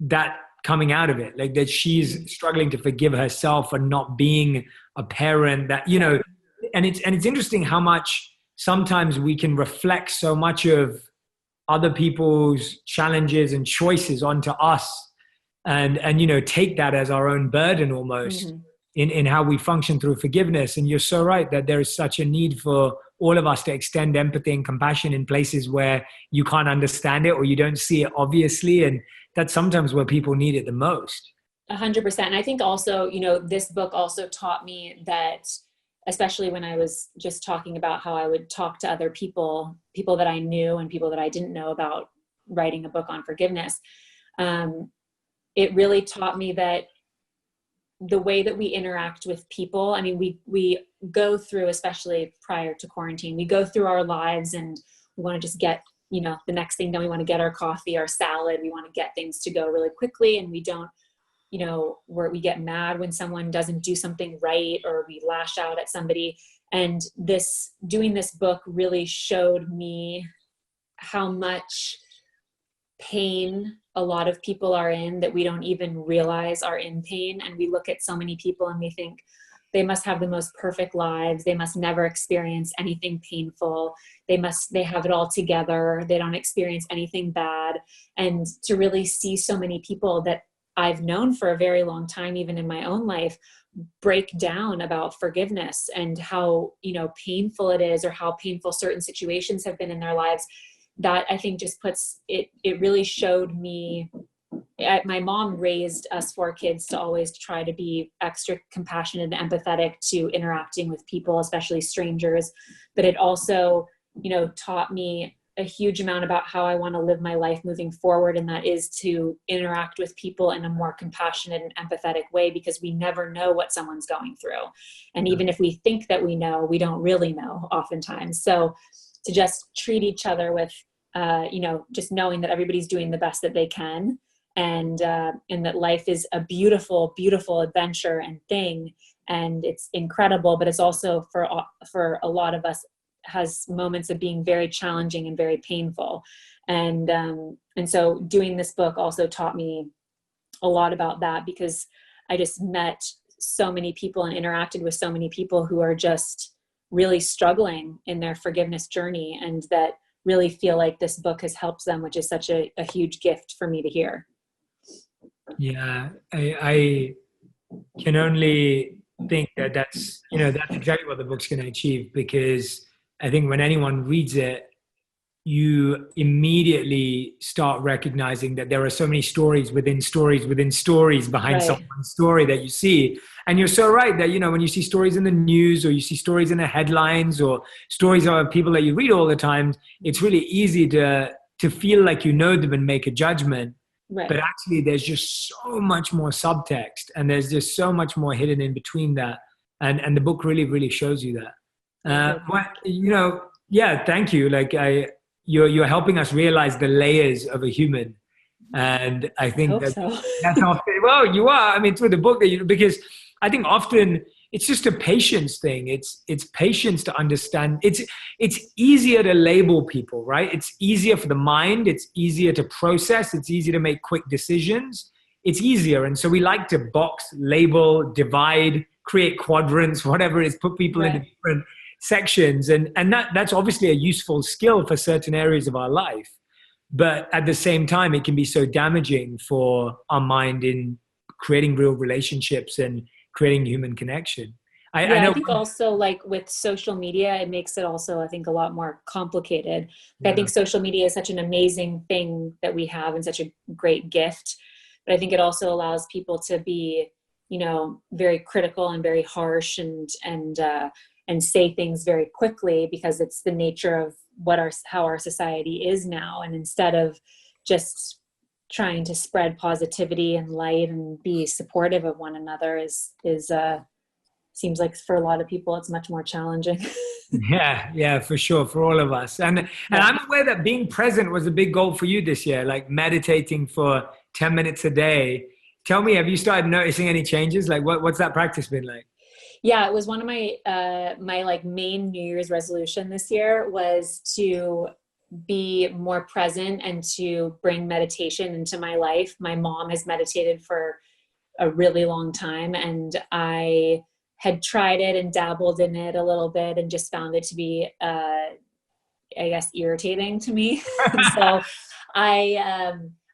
that coming out of it, like that she's struggling to forgive herself for not being a parent, that, and it's interesting how much sometimes we can reflect so much of other people's challenges and choices onto us and take that as our own burden almost in how we function through forgiveness. And you're so right that there is such a need for all of us to extend empathy and compassion in places where you can't understand it or you don't see it obviously. And that's sometimes where people need it the most. 100%. And I think also, this book also taught me that, especially when I was just talking about how I would talk to other people that I knew and people that I didn't know about writing a book on forgiveness. It really taught me that the way that we interact with people, we go through, especially prior to quarantine, we go through our lives and we want to just get, the next thing done. We want to get our coffee, our salad. We want to get things to go really quickly. And we don't, where we get mad when someone doesn't do something right, or we lash out at somebody. And doing this book really showed me how much pain a lot of people are in that we don't even realize are in pain. And we look at so many people and we think they must have the most perfect lives. They must never experience anything painful. They have it all together. They don't experience anything bad. And to really see so many people that I've known for a very long time, even in my own life, break down about forgiveness and how, painful it is, or how painful certain situations have been in their lives, that I think just puts it really showed me. My mom raised us 4 kids to always try to be extra compassionate and empathetic to interacting with people, especially strangers. But it also, taught me a huge amount about how I want to live my life moving forward. And that is to interact with people in a more compassionate and empathetic way, because we never know what someone's going through. And even if we think that we know, we don't really know oftentimes. So to just treat each other with, just knowing that everybody's doing the best that they can. And that life is a beautiful, beautiful adventure and thing. And it's incredible, but it's also for a lot of us has moments of being very challenging and very painful. And so doing this book also taught me a lot about that, because I just met so many people and interacted with so many people who are just really struggling in their forgiveness journey, and that really feel like this book has helped them, which is such a huge gift for me to hear. Yeah, I can only think that's exactly what the book's going to achieve, because I think when anyone reads it, you immediately start recognizing that there are so many stories within stories within stories behind right. someone's story that you see. And you're so right that, when you see stories in the news, or you see stories in the headlines, or stories of people that you read all the time, it's really easy to feel like you know them and make a judgment. Right. But actually there's just so much more subtext, and there's just so much more hidden in between that. And the book really, really shows you that. Thank you. Like you're helping us realize the layers of a human. And I think that's often, well, you are, through the book because I think often it's just a patience thing. It's patience to understand. It's easier to label people, right? It's easier for the mind. It's easier to process. It's easier to make quick decisions. It's easier. And so we like to box, label, divide, create quadrants, whatever it is, put people into different sections. And that's obviously a useful skill for certain areas of our life. But at the same time, it can be so damaging for our mind in creating real relationships and creating human connection. I think also like with social media, it makes it also, I think, a lot more complicated. I think social media is such an amazing thing that we have and such a great gift. But I think it also allows people to be, very critical and very harsh and say things very quickly because it's the nature of how our society is now. And instead of just trying to spread positivity and light and be supportive of one another seems like for a lot of people, it's much more challenging. Yeah, for sure. For all of us. And I'm aware that being present was a big goal for you this year, like meditating for 10 minutes a day. Tell me, have you started noticing any changes? Like what's that practice been like? Yeah, it was one of my like main New Year's resolution this year was to be more present and to bring meditation into my life. My mom has meditated for a really long time, and I had tried it and dabbled in it a little bit and just found it to be, I guess, irritating to me. So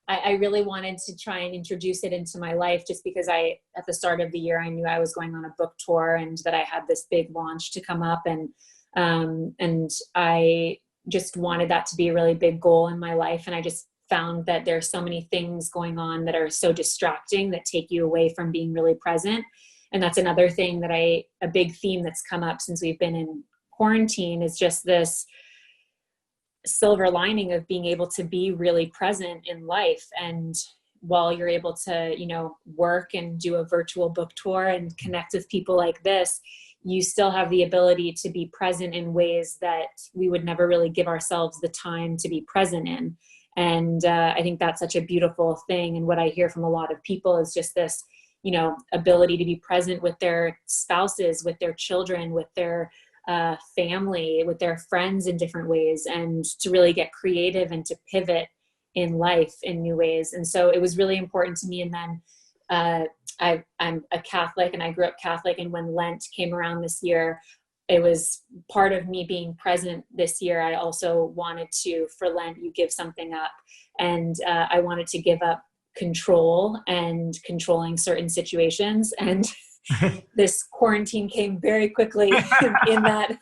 I really wanted to try and introduce it into my life just because at the start of the year, I knew I was going on a book tour and that I had this big launch to come up. And I just wanted that to be a really big goal in my life. And I just found that there's so many things going on that are so distracting that take you away from being really present. And that's another thing that a big theme that's come up since we've been in quarantine is just this silver lining of being able to be really present in life. And while you're able to, work and do a virtual book tour and connect with people like this, you still have the ability to be present in ways that we would never really give ourselves the time to be present in. And I think that's such a beautiful thing. And what I hear from a lot of people is just this, ability to be present with their spouses, with their children, with their family, with their friends in different ways, and to really get creative and to pivot in life in new ways. And so it was really important to me. And then I'm a Catholic and I grew up Catholic. And when Lent came around this year, it was part of me being present this year. I also wanted to, for Lent, you give something up. And I wanted to give up control and controlling certain situations. And this quarantine came very quickly in that.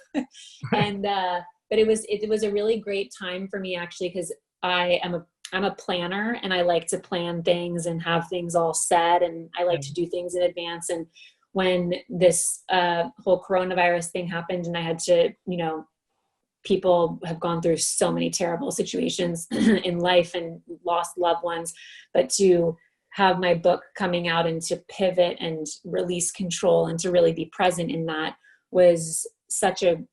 And, but it was a really great time for me actually, because I'm a planner and I like to plan things and have things all set. And I like to do things in advance. And when this whole coronavirus thing happened and I had to, people have gone through so many terrible situations in life and lost loved ones, but to have my book coming out and to pivot and release control and to really be present in that was such an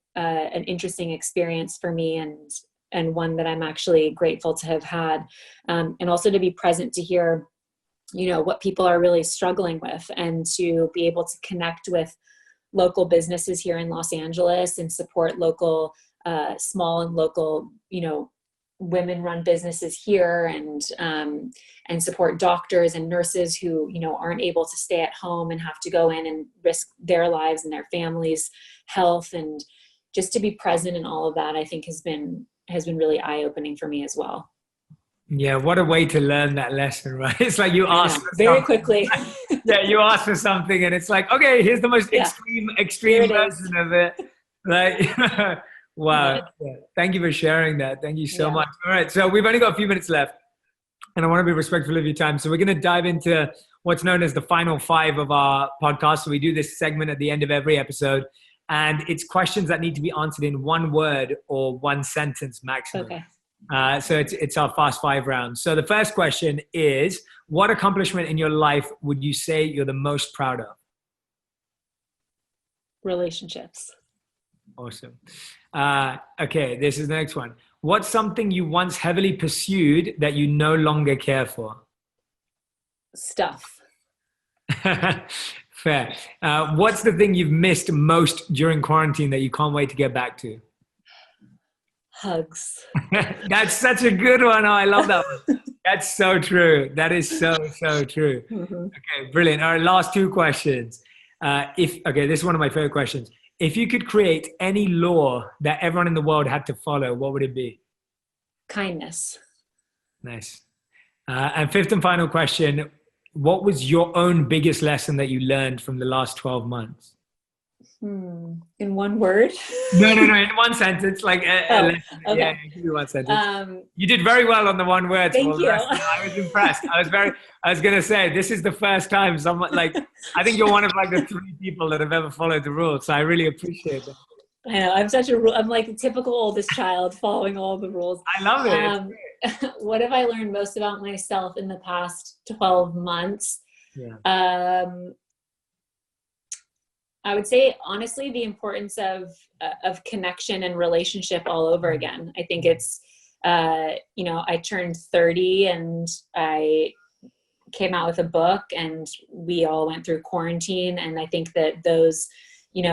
interesting experience for me, and one that I'm actually grateful to have had, and also to be present to hear, what people are really struggling with, and to be able to connect with local businesses here in Los Angeles and support local small and local, women-run businesses here, and support doctors and nurses who, aren't able to stay at home and have to go in and risk their lives and their families' health. And just to be present in all of that, I think has been really eye-opening for me as well. Yeah, what a way to learn that lesson, right? It's like you ask for very quickly. Yeah, you ask for something and it's like, okay, here's the most extreme version of it. Right? Wow. Yeah. Thank you for sharing that. Thank you so much. All right. So we've only got a few minutes left and I want to be respectful of your time. So we're going to dive into what's known as the final 5 of our podcast. So we do this segment at the end of every episode, and it's questions that need to be answered in 1 word or 1 sentence maximum. Okay. So it's our fast 5 round. So the first question is, what accomplishment in your life would you say you're the most proud of? Relationships. Awesome. Okay, this is the next one. What's something you once heavily pursued that you no longer care for? Stuff. Fair. What's the thing you've missed most during quarantine that you can't wait to get back to? Hugs. That's such a good one. Oh, I love that one. That's so true. That is so true. Mm-hmm. Okay, brilliant. All right, last two questions. This is one of my favorite questions. If you could create any law that everyone in the world had to follow, what would it be? Kindness. Nice. And fifth and final question, what was your own biggest lesson that you learned from the last 12 months? In one word? No, in one sentence. Like okay. Yeah, give me one sentence. You did very well on the one word. Thank you. I was impressed. I was going to say, this is the first time someone, like, I think you're one of like the 3 people that have ever followed the rules. So I really appreciate it. I know, I'm like the typical oldest child following all the rules. I love it. What have I learned most about myself in the past 12 months? Yeah. I would say, honestly, the importance of connection and relationship all over again. I think it's, I turned 30 and I came out with a book and we all went through quarantine. And I think that those, and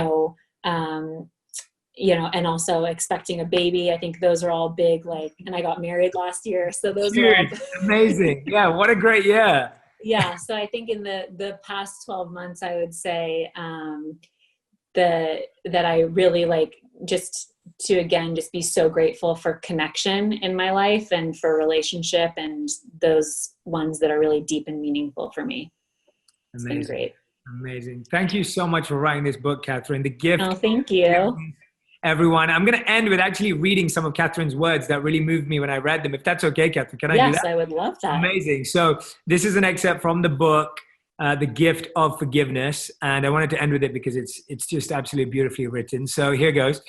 also expecting a baby, I think those are all big, and I got married last year. So those are all amazing. Yeah. What a great year. Yeah. So I think in the past 12 months, I would say that I really just be so grateful for connection in my life and for relationship and those ones that are really deep and meaningful for me. It's been great. Amazing. Thank you so much for writing this book, Katherine. The gift. Oh, thank you. Everyone. I'm going to end with actually reading some of Katherine's words that really moved me when I read them. If that's okay, Katherine, can I do that? Yes, I would love that. Amazing. So this is an excerpt from the book, The Gift of Forgiveness. And I wanted to end with it because it's just absolutely beautifully written. So here goes.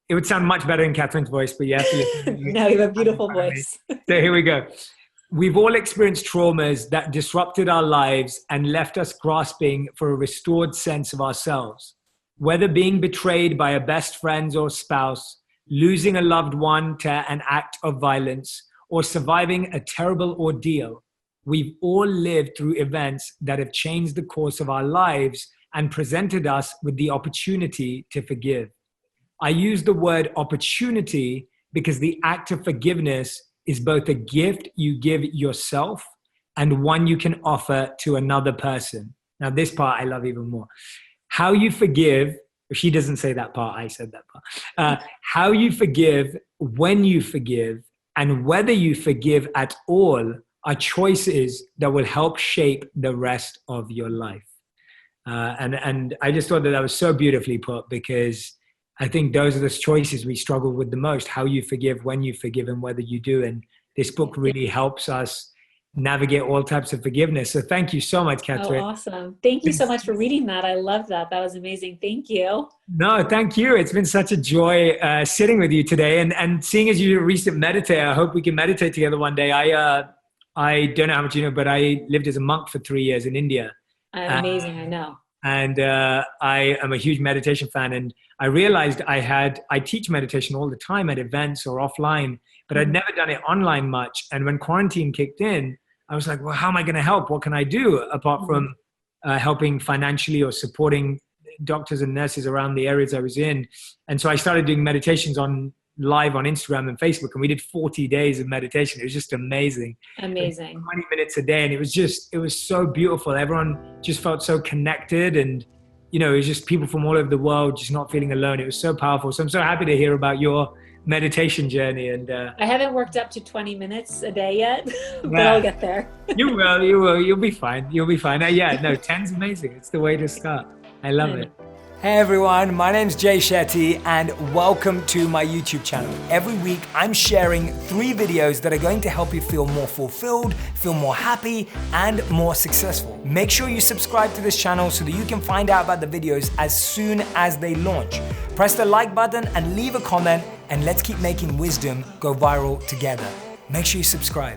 It would sound much better in Katherine's voice, but you have to listen. No, you have a beautiful voice. So here we go. We've all experienced traumas that disrupted our lives and left us grasping for a restored sense of ourselves. Whether being betrayed by a best friend or spouse, losing a loved one to an act of violence, or surviving a terrible ordeal, we've all lived through events that have changed the course of our lives and presented us with the opportunity to forgive. I use the word opportunity because the act of forgiveness is both a gift you give yourself and one you can offer to another person. Now, this part I love even more. How you forgive, she doesn't say that part, I said that part. How you forgive, when you forgive, and whether you forgive at all are choices that will help shape the rest of your life. And I just thought that was so beautifully put, because I think those are the choices we struggle with the most. How you forgive, when you forgive, and whether you do. And this book really helps us navigate all types of forgiveness. So thank you so much, Katherine. Oh, awesome. Thank you so much for reading that. I love that. That was amazing. Thank you. No, thank you. It's been such a joy sitting with you today. And seeing as you're a recent meditator, I hope we can meditate together one day. I don't know how much you know, but I lived as a monk for 3 years in India. Amazing, I know. And I am a huge meditation fan. And I realized I teach meditation all the time at events or offline, but I'd never done it online much. And when quarantine kicked in, I was like, well, how am I going to help? What can I do apart from helping financially or supporting doctors and nurses around the areas I was in? And so I started doing meditations live on Instagram and Facebook, and we did 40 days of meditation. It was just amazing. Amazing. 20 minutes a day. And it was so beautiful. Everyone just felt so connected, and it was just people from all over the world just not feeling alone. It was so powerful. So I'm so happy to hear about your meditation journey. And I haven't worked up to 20 minutes a day yet, but I'll get there. You will. You'll be fine. 10's amazing. It's the way to start. I love it. Hey everyone, my name's Jay Shetty and welcome to my YouTube channel. Every week I'm sharing 3 videos that are going to help you feel more fulfilled, feel more happy, and more successful. Make sure you subscribe to this channel so that you can find out about the videos as soon as they launch. Press the like button and leave a comment, and let's keep making wisdom go viral together. Make sure you subscribe.